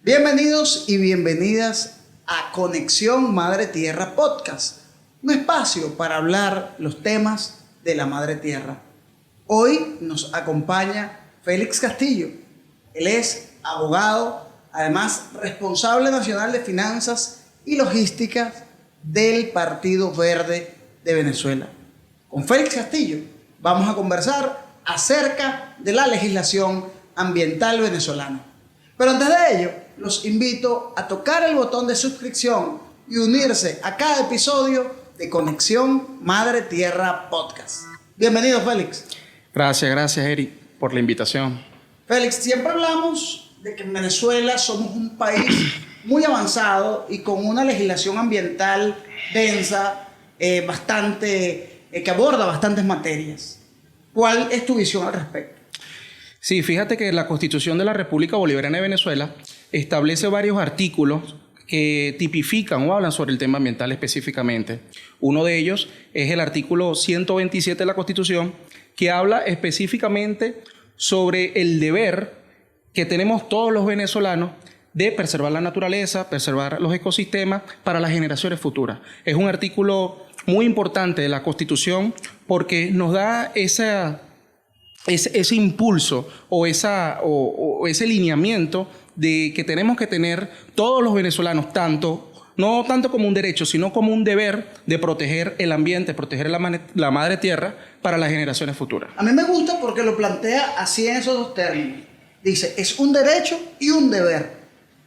Bienvenidos y bienvenidas a Conexión Madre Tierra Podcast, un espacio para hablar los temas de la Madre Tierra. Hoy nos acompaña Félix Castillo. Él es abogado, además responsable nacional de finanzas y logísticas del Partido Verde de Venezuela. Con Félix Castillo vamos a conversar acerca de la legislación ambiental venezolana. Pero antes de ello, los invito a tocar el botón de suscripción y unirse a cada episodio de Conexión Madre Tierra Podcast. Bienvenido, Félix. Gracias, Eric, por la invitación. Félix, siempre hablamos de que en Venezuela somos un país muy avanzado y con una legislación ambiental densa, que aborda bastantes materias. ¿Cuál es tu visión al respecto? Sí, fíjate que la Constitución de la República Bolivariana de Venezuela establece varios artículos que tipifican o hablan sobre el tema ambiental específicamente. Uno de ellos es el artículo 127 de la Constitución, que habla específicamente sobre el deber que tenemos todos los venezolanos de preservar la naturaleza, preservar los ecosistemas para las generaciones futuras. Es un artículo muy importante de la Constitución porque nos da ese impulso o ese lineamiento de que tenemos que tener todos los venezolanos, no tanto como un derecho, sino como un deber de proteger el ambiente, proteger la madre tierra para las generaciones futuras. A mí me gusta porque lo plantea así en esos dos términos. Dice, es un derecho y un deber.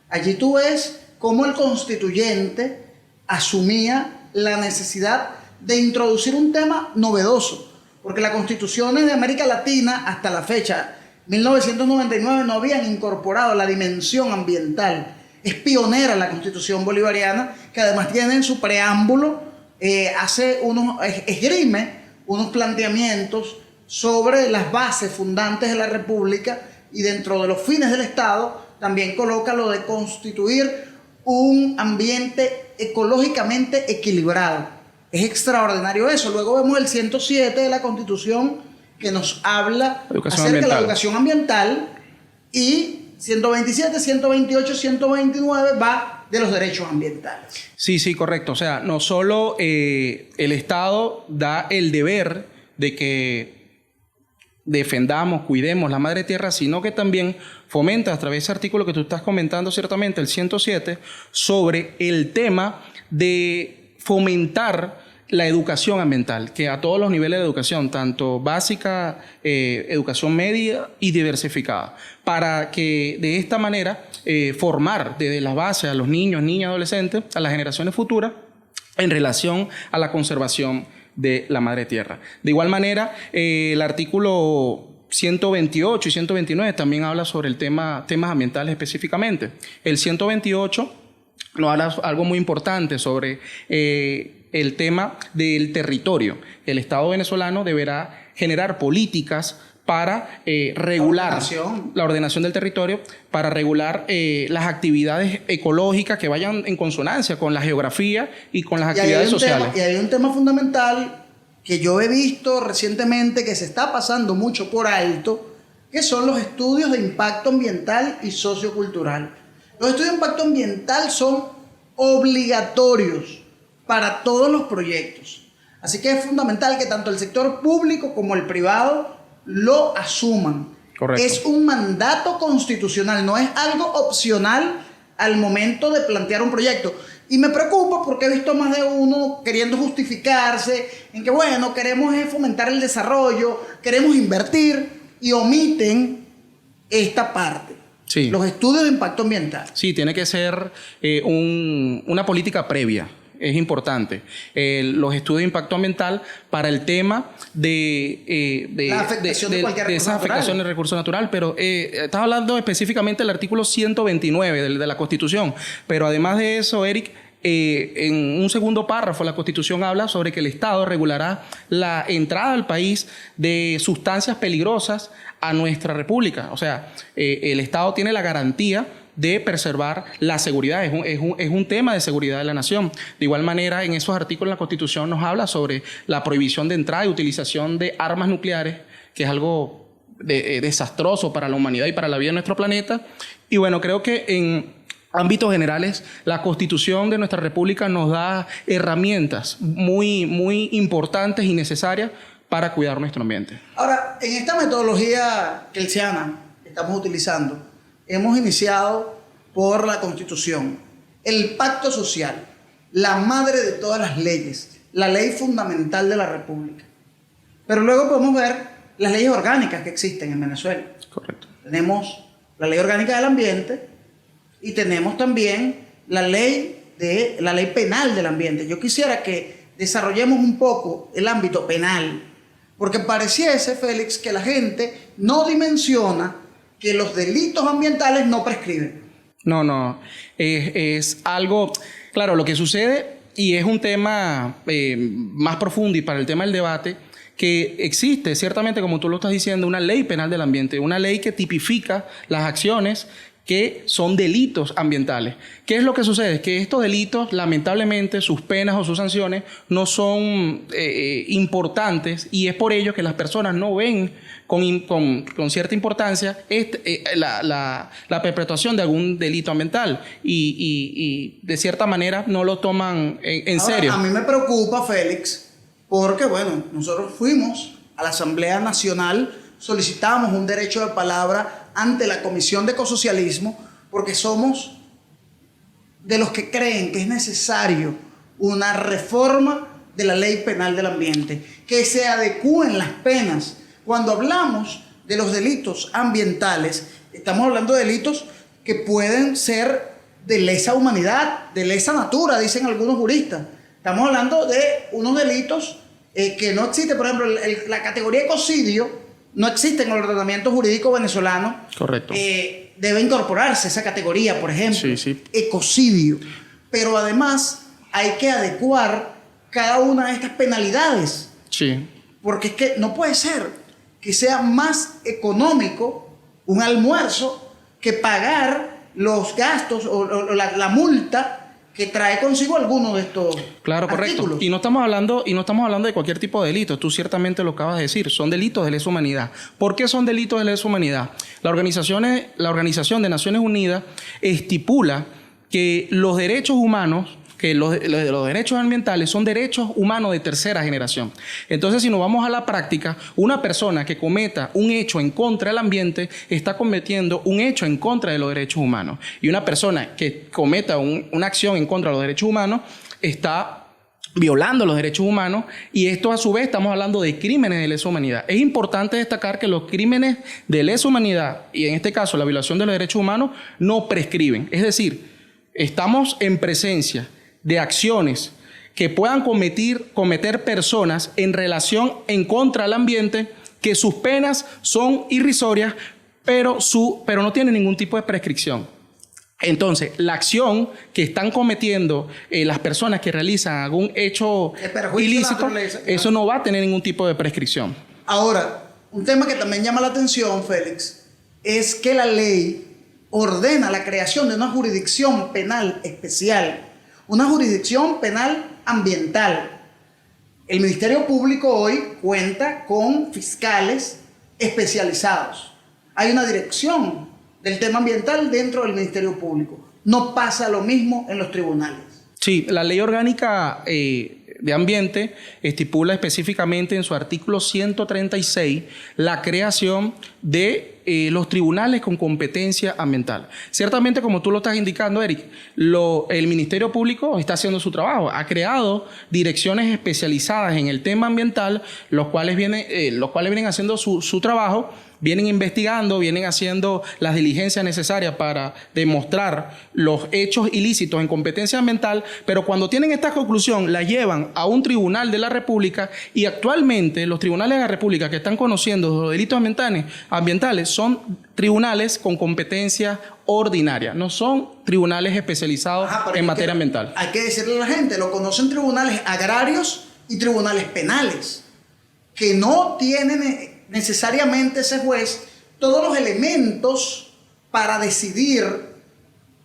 Allí tú ves cómo el constituyente asumía la necesidad de introducir un tema novedoso. Porque las constituciones de América Latina hasta la fecha, 1999, no habían incorporado la dimensión ambiental. Es pionera la Constitución bolivariana, que además tiene en su preámbulo, esgrime unos planteamientos sobre las bases fundantes de la República y dentro de los fines del Estado también coloca lo de constituir un ambiente ecológicamente equilibrado. Es extraordinario eso. Luego vemos el 107 de la Constitución que nos habla acerca de la educación ambiental y 127, 128, 129 va de los derechos ambientales. Sí, correcto. O sea, no solo el Estado da el deber de que defendamos, cuidemos la madre tierra, sino que también fomenta a través de ese artículo que tú estás comentando ciertamente, el 107, sobre el tema de fomentar la educación ambiental, que a todos los niveles de educación, tanto básica, educación media y diversificada, para que de esta manera formar desde las bases a los niños, niñas, adolescentes, a las generaciones futuras en relación a la conservación de la madre tierra. De igual manera, el artículo 128 y 129 también habla sobre el temas ambientales específicamente. El 128 nos habla algo muy importante sobre el tema del territorio. El Estado venezolano deberá generar políticas para regular la ordenación del territorio, para regular las actividades ecológicas que vayan en consonancia con la geografía y con las actividades sociales. Y hay un tema fundamental que yo he visto recientemente que se está pasando mucho por alto, que son los estudios de impacto ambiental y sociocultural. Los estudios de impacto ambiental son obligatorios para todos los proyectos. Así que es fundamental que tanto el sector público como el privado lo asuman. Correcto. Es un mandato constitucional, no es algo opcional al momento de plantear un proyecto. Y me preocupa porque he visto más de uno queriendo justificarse en que, bueno, queremos fomentar el desarrollo, queremos invertir y omiten esta parte. Sí. Los estudios de impacto ambiental. Sí, tiene que ser una política previa. Es importante. Los estudios de impacto ambiental para el tema de esa afectación del recurso natural, pero estás hablando específicamente del artículo 129 de la Constitución, pero además de eso, Eric, en un segundo párrafo la Constitución habla sobre que el Estado regulará la entrada al país de sustancias peligrosas a nuestra república. O sea, el Estado tiene la garantía de preservar la seguridad, es un tema de seguridad de la nación. De igual manera, en esos artículos la Constitución nos habla sobre la prohibición de entrada y utilización de armas nucleares, que es algo desastroso para la humanidad y para la vida de nuestro planeta. Y bueno, creo que en ámbitos generales, la Constitución de nuestra República nos da herramientas muy, muy importantes y necesarias para cuidar nuestro ambiente. Ahora, en esta metodología kelsiana que estamos utilizando, hemos iniciado por la Constitución, el pacto social, la madre de todas las leyes, la ley fundamental de la República. Pero luego podemos ver las leyes orgánicas que existen en Venezuela. Correcto. Tenemos la ley orgánica del ambiente y tenemos también la ley penal del ambiente. Yo quisiera que desarrollemos un poco el ámbito penal, porque pareciese, Félix, que la gente no dimensiona que los delitos ambientales no prescriben. No, es algo, claro, lo que sucede, y es un tema más profundo y para el tema del debate, que existe, ciertamente, como tú lo estás diciendo, una ley penal del ambiente, una ley que tipifica las acciones que son delitos ambientales. ¿Qué es lo que sucede? Que estos delitos, lamentablemente, sus penas o sus sanciones no son importantes, y es por ello que las personas no ven con cierta importancia la perpetuación de algún delito ambiental y de cierta manera no lo toman en serio. A mí me preocupa, Félix, porque bueno, nosotros fuimos a la Asamblea Nacional, solicitamos un derecho de palabra ante la Comisión de Ecosocialismo, porque somos de los que creen que es necesario una reforma de la ley penal del ambiente, que se adecúen las penas. Cuando hablamos de los delitos ambientales, estamos hablando de delitos que pueden ser de lesa humanidad, de lesa natura, dicen algunos juristas. Estamos hablando de unos delitos que no existen. Por ejemplo, la categoría ecocidio no existe en el ordenamiento jurídico venezolano. Correcto. Debe incorporarse esa categoría, por ejemplo, sí. Ecocidio. Pero además hay que adecuar cada una de estas penalidades. Sí. Porque es que no puede ser que sea más económico un almuerzo que pagar los gastos o la multa que trae consigo alguno de estos Claro, correcto. artículos. Y no estamos hablando de cualquier tipo de delito. Tú ciertamente lo acabas de decir. Son delitos de lesa humanidad. ¿Por qué son delitos de lesa humanidad? La Organización de Naciones Unidas estipula que los derechos humanos, que los derechos ambientales son derechos humanos de tercera generación. Entonces, si nos vamos a la práctica, una persona que cometa un hecho en contra del ambiente está cometiendo un hecho en contra de los derechos humanos. Y una persona que cometa una acción en contra de los derechos humanos está violando los derechos humanos, y esto a su vez estamos hablando de crímenes de lesa humanidad. Es importante destacar que los crímenes de lesa humanidad, y en este caso la violación de los derechos humanos, no prescriben. Es decir, estamos en presencia de acciones que puedan cometer personas en relación en contra del ambiente, que sus penas son irrisorias, pero no tienen ningún tipo de prescripción. Entonces, la acción que están cometiendo las personas que realizan algún hecho ilícito, eso no va a tener ningún tipo de prescripción. Ahora, un tema que también llama la atención, Félix, es que la ley ordena la creación de una jurisdicción penal especial, una jurisdicción penal ambiental. El Ministerio Público hoy cuenta con fiscales especializados. Hay una dirección del tema ambiental dentro del Ministerio Público. No pasa lo mismo en los tribunales. Sí, la Ley Orgánica de Ambiente estipula específicamente en su artículo 136 la creación de los tribunales con competencia ambiental. Ciertamente, como tú lo estás indicando, Eric, el Ministerio Público está haciendo su trabajo. Ha creado direcciones especializadas en el tema ambiental, los cuales vienen haciendo su trabajo, vienen investigando, vienen haciendo las diligencias necesarias para demostrar los hechos ilícitos en competencia ambiental, pero cuando tienen esta conclusión la llevan a un tribunal de la República, y actualmente los tribunales de la República que están conociendo los delitos ambientales son tribunales con competencia ordinaria, no son tribunales especializados en materia ambiental. Hay que decirle a la gente, lo conocen tribunales agrarios y tribunales penales, que no tienen necesariamente ese juez todos los elementos para decidir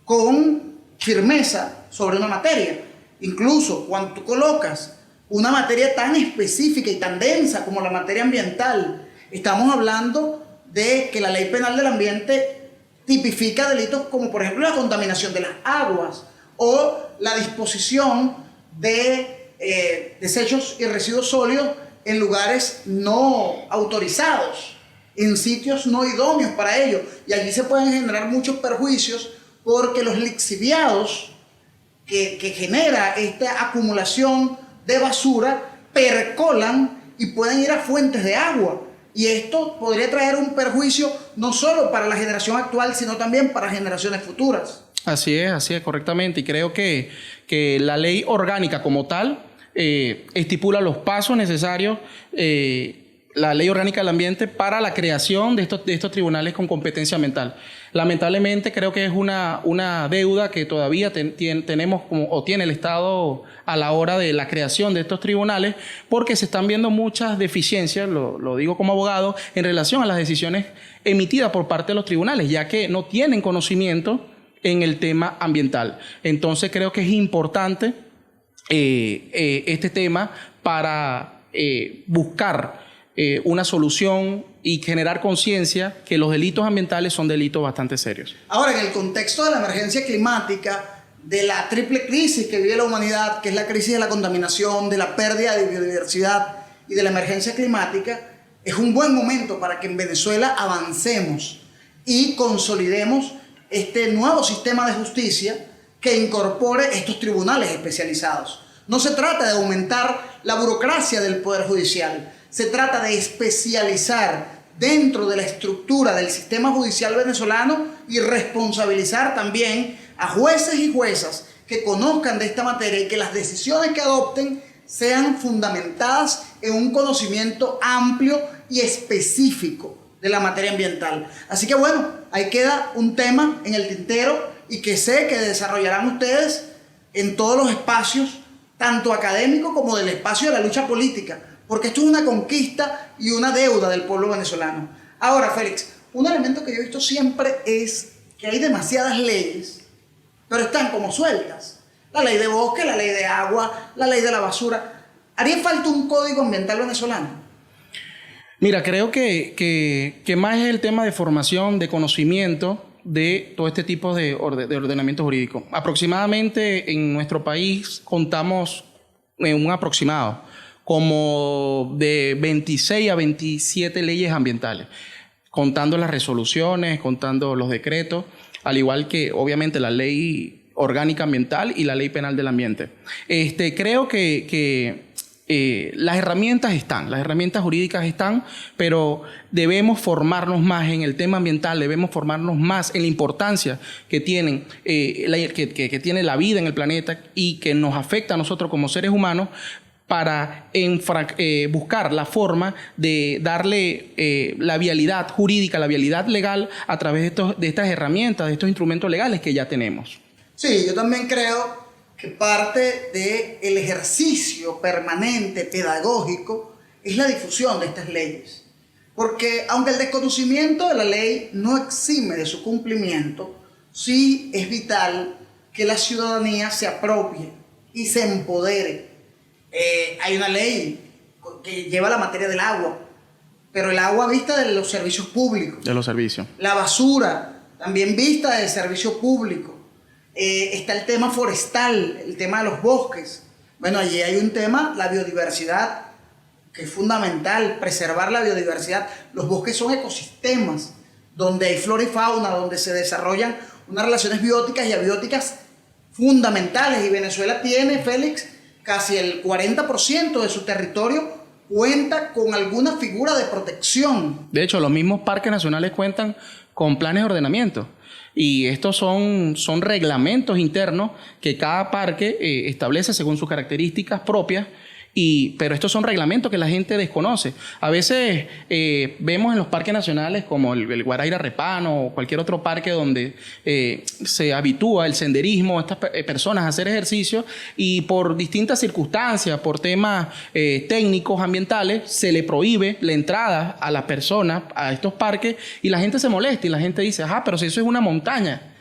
con firmeza sobre una materia. Incluso cuando tú colocas una materia tan específica y tan densa como la materia ambiental, estamos hablando de que la Ley Penal del Ambiente tipifica delitos como por ejemplo la contaminación de las aguas o la disposición de desechos y residuos sólidos en lugares no autorizados, en sitios no idóneos para ello. Y allí se pueden generar muchos perjuicios porque los lixiviados que genera esta acumulación de basura percolan y pueden ir a fuentes de agua. Y esto podría traer un perjuicio no solo para la generación actual, sino también para generaciones futuras. Así es, correctamente. Y creo que la ley orgánica como tal estipula los pasos necesarios, la ley orgánica del ambiente, para la creación de estos tribunales con competencia ambiental. Lamentablemente creo que es una deuda que todavía tenemos o tiene el Estado a la hora de la creación de estos tribunales, porque se están viendo muchas deficiencias, lo digo como abogado, en relación a las decisiones emitidas por parte de los tribunales, ya que no tienen conocimiento en el tema ambiental. Entonces creo que es importante este tema para buscar una solución y generar conciencia que los delitos ambientales son delitos bastante serios. Ahora, en el contexto de la emergencia climática, de la triple crisis que vive la humanidad, que es la crisis de la contaminación, de la pérdida de biodiversidad y de la emergencia climática, es un buen momento para que en Venezuela avancemos y consolidemos este nuevo sistema de justicia que incorpore estos tribunales especializados. No se trata de aumentar la burocracia del Poder Judicial, se trata de especializar dentro de la estructura del sistema judicial venezolano y responsabilizar también a jueces y juezas que conozcan de esta materia y que las decisiones que adopten sean fundamentadas en un conocimiento amplio y específico de la materia ambiental. Así que bueno, ahí queda un tema en el tintero y que sé que desarrollarán ustedes en todos los espacios, tanto académicos como del espacio de la lucha política, porque esto es una conquista y una deuda del pueblo venezolano. Ahora, Félix, un elemento que yo he visto siempre es que hay demasiadas leyes, pero están como sueltas. La ley de bosque, la ley de agua, la ley de la basura. ¿Haría falta un código ambiental venezolano? Mira, creo que más es el tema de formación, de conocimiento de todo este tipo de ordenamiento jurídico. Aproximadamente en nuestro país contamos en un aproximado como de 26 a 27 leyes ambientales, contando las resoluciones, contando los decretos, al igual que obviamente la ley orgánica ambiental y la ley penal del ambiente. Creo que las herramientas están, las herramientas jurídicas están, pero debemos formarnos más en el tema ambiental, debemos formarnos más en la importancia que tiene la vida en el planeta y que nos afecta a nosotros como seres humanos, para buscar la forma de darle la vialidad jurídica, la vialidad legal a través de estas herramientas, de estos instrumentos legales que ya tenemos. Sí, yo también creo que parte del ejercicio permanente, pedagógico, es la difusión de estas leyes. Porque aunque el desconocimiento de la ley no exime de su cumplimiento, sí es vital que la ciudadanía se apropie y se empodere. Hay una ley que lleva la materia del agua, pero el agua vista de los servicios públicos. De los servicios. La basura también vista del servicio público. Está el tema forestal, el tema de los bosques. Bueno, allí hay un tema, la biodiversidad, que es fundamental, preservar la biodiversidad. Los bosques son ecosistemas donde hay flora y fauna, donde se desarrollan unas relaciones bióticas y abióticas fundamentales. Y Venezuela tiene, Félix, casi el 40% de su territorio cuenta con alguna figura de protección. De hecho, los mismos parques nacionales cuentan con planes de ordenamiento. Y estos son reglamentos internos que cada parque establece según sus características propias. Pero estos son reglamentos que la gente desconoce. A veces vemos en los parques nacionales como el Guaraíra Repano o cualquier otro parque donde se habitúa el senderismo a estas personas a hacer ejercicio, y por distintas circunstancias, por temas técnicos, ambientales, se le prohíbe la entrada a las personas a estos parques y la gente se molesta y la gente dice, pero si eso es una montaña.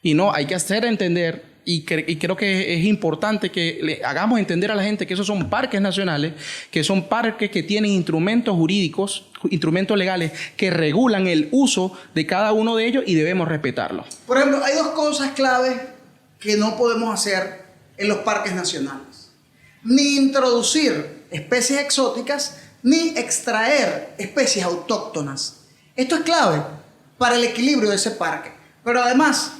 Y no, hay que hacer entender y creo que es importante que le hagamos entender a la gente que esos son parques nacionales, que son parques que tienen instrumentos jurídicos, instrumentos legales que regulan el uso de cada uno de ellos y debemos respetarlos. Por ejemplo, hay dos cosas claves que no podemos hacer en los parques nacionales. Ni introducir especies exóticas, ni extraer especies autóctonas. Esto es clave para el equilibrio de ese parque. Pero además,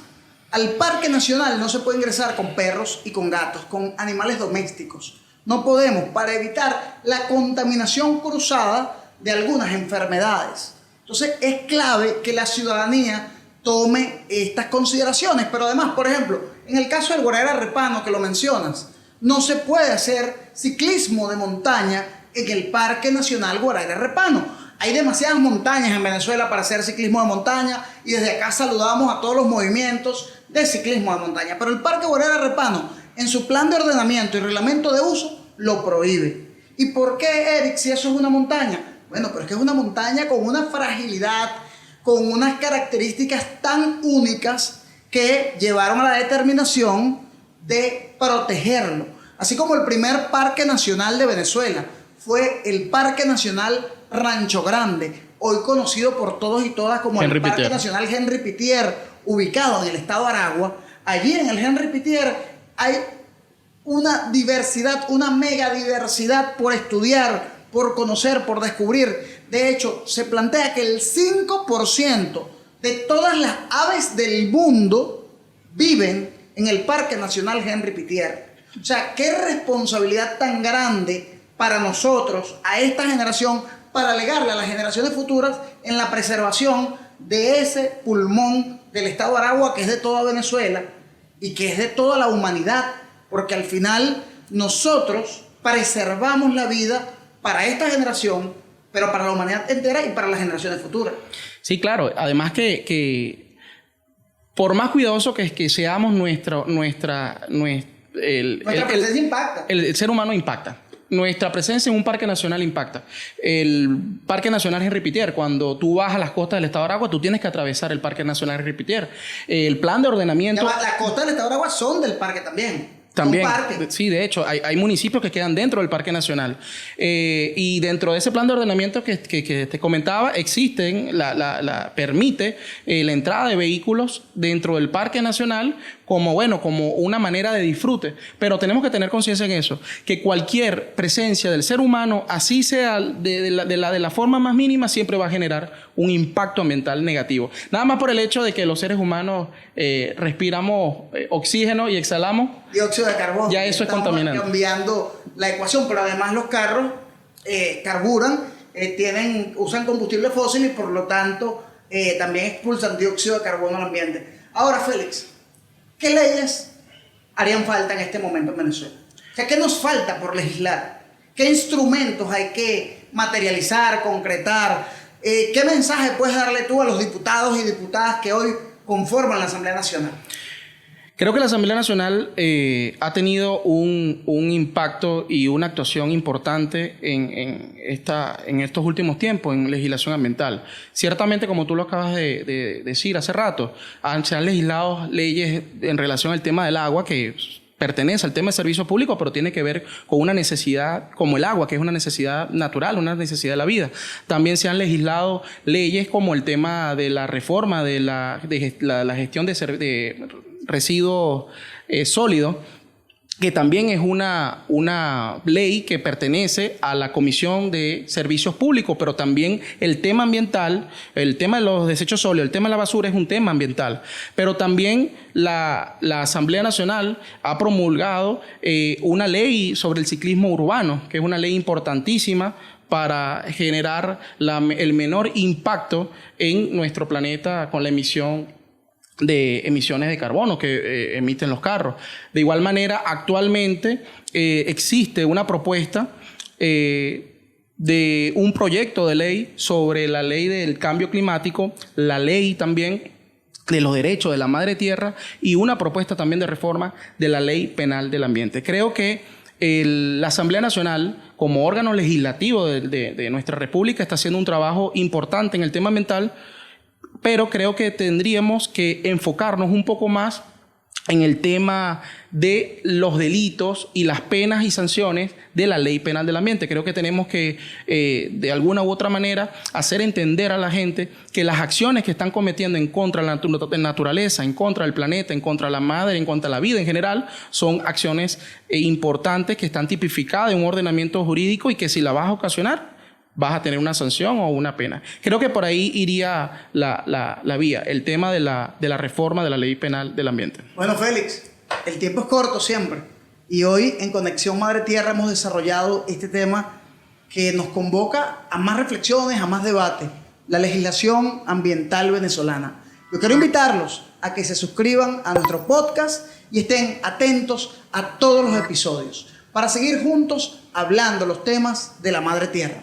al parque nacional no se puede ingresar con perros y con gatos, con animales domésticos. No podemos, para evitar la contaminación cruzada de algunas enfermedades. Entonces es clave que la ciudadanía tome estas consideraciones. Pero además, por ejemplo, en el caso del Guaraíra Repano, que lo mencionas, no se puede hacer ciclismo de montaña en el Parque Nacional Guaraíra Repano. Hay demasiadas montañas en Venezuela para hacer ciclismo de montaña y desde acá saludamos a todos los movimientos de ciclismo de montaña. Pero el Parque Guaraíra Repano, en su plan de ordenamiento y reglamento de uso, lo prohíbe. ¿Y por qué, Eric, si eso es una montaña? Bueno, pero es que es una montaña con una fragilidad, con unas características tan únicas que llevaron a la determinación de protegerlo. Así como el primer parque nacional de Venezuela fue el Parque Nacional Rancho Grande, hoy conocido por todos y todas como el Parque Nacional Henry Pittier, ubicado en el estado de Aragua. Allí en el Henry Pittier hay una diversidad, una mega diversidad por estudiar, por conocer, por descubrir. De hecho, se plantea que el 5% de todas las aves del mundo viven en el Parque Nacional Henry Pittier. O sea, qué responsabilidad tan grande para nosotros, a esta generación, para legarle a las generaciones futuras en la preservación de ese pulmón del estado de Aragua, que es de toda Venezuela y que es de toda la humanidad, porque al final nosotros preservamos la vida para esta generación, pero para la humanidad entera y para las generaciones futuras. Sí, claro. Además que por más cuidadoso que seamos, nuestra presencia impacta. El ser humano impacta. Nuestra presencia en un parque nacional impacta. El Parque Nacional Henry Pittier, cuando tú vas a las costas del estado de Aragua, tú tienes que atravesar el Parque Nacional Henry Pittier. El plan de ordenamiento... Las costas del estado de Aragua son del parque también. También, sí, de hecho, hay municipios que quedan dentro del Parque Nacional. Y dentro de ese plan de ordenamiento que te comentaba, permite la entrada de vehículos dentro del Parque Nacional como una manera de disfrute. Pero tenemos que tener conciencia en eso, que cualquier presencia del ser humano, así sea de la forma más mínima, siempre va a generar un impacto ambiental negativo. Nada más por el hecho de que los seres humanos respiramos oxígeno y exhalamos dióxido de carbono. Ya eso es contaminante. Estamos cambiando la ecuación, pero además los carros carburan, usan combustible fósil y por lo tanto también expulsan dióxido de carbono al ambiente. Ahora, Félix, ¿qué leyes harían falta en este momento en Venezuela? O sea, ¿qué nos falta por legislar? ¿Qué instrumentos hay que materializar, concretar? ¿Qué mensaje puedes darle tú a los diputados y diputadas que hoy conforman la Asamblea Nacional? Creo que la Asamblea Nacional ha tenido un impacto y una actuación importante en estos últimos tiempos en legislación ambiental. Ciertamente, como tú lo acabas de decir hace rato, se han legislado leyes en relación al tema del agua que pertenece al tema de servicios públicos, pero tiene que ver con una necesidad como el agua, que es una necesidad natural, una necesidad de la vida. También se han legislado leyes como el tema de la reforma de la gestión de residuos sólidos, que también es una ley que pertenece a la Comisión de Servicios Públicos, pero también el tema ambiental, el tema de los desechos sólidos, el tema de la basura es un tema ambiental. Pero también la Asamblea Nacional ha promulgado una ley sobre el ciclismo urbano, que es una ley importantísima para generar el menor impacto en nuestro planeta con la emisión de emisiones de carbono que emiten los carros. De igual manera, actualmente existe una propuesta de un proyecto de ley sobre la ley del cambio climático, la ley también de los derechos de la madre tierra y una propuesta también de reforma de la ley penal del ambiente. Creo que la Asamblea Nacional, como órgano legislativo de nuestra República, está haciendo un trabajo importante en el tema ambiental, pero creo que tendríamos que enfocarnos un poco más en el tema de los delitos y las penas y sanciones de la Ley Penal del Ambiente. Creo que tenemos que, de alguna u otra manera, hacer entender a la gente que las acciones que están cometiendo en contra de la naturaleza, en contra del planeta, en contra de la madre, en contra de la vida en general, son acciones importantes que están tipificadas en un ordenamiento jurídico y que si la vas a ocasionar, vas a tener una sanción o una pena. Creo que por ahí iría la vía, el tema de la reforma de la Ley Penal del Ambiente. Bueno, Félix, el tiempo es corto siempre. Y hoy en Conexión Madre Tierra hemos desarrollado este tema que nos convoca a más reflexiones, a más debate. La legislación ambiental venezolana. Yo quiero invitarlos a que se suscriban a nuestro podcast y estén atentos a todos los episodios para seguir juntos hablando los temas de la Madre Tierra.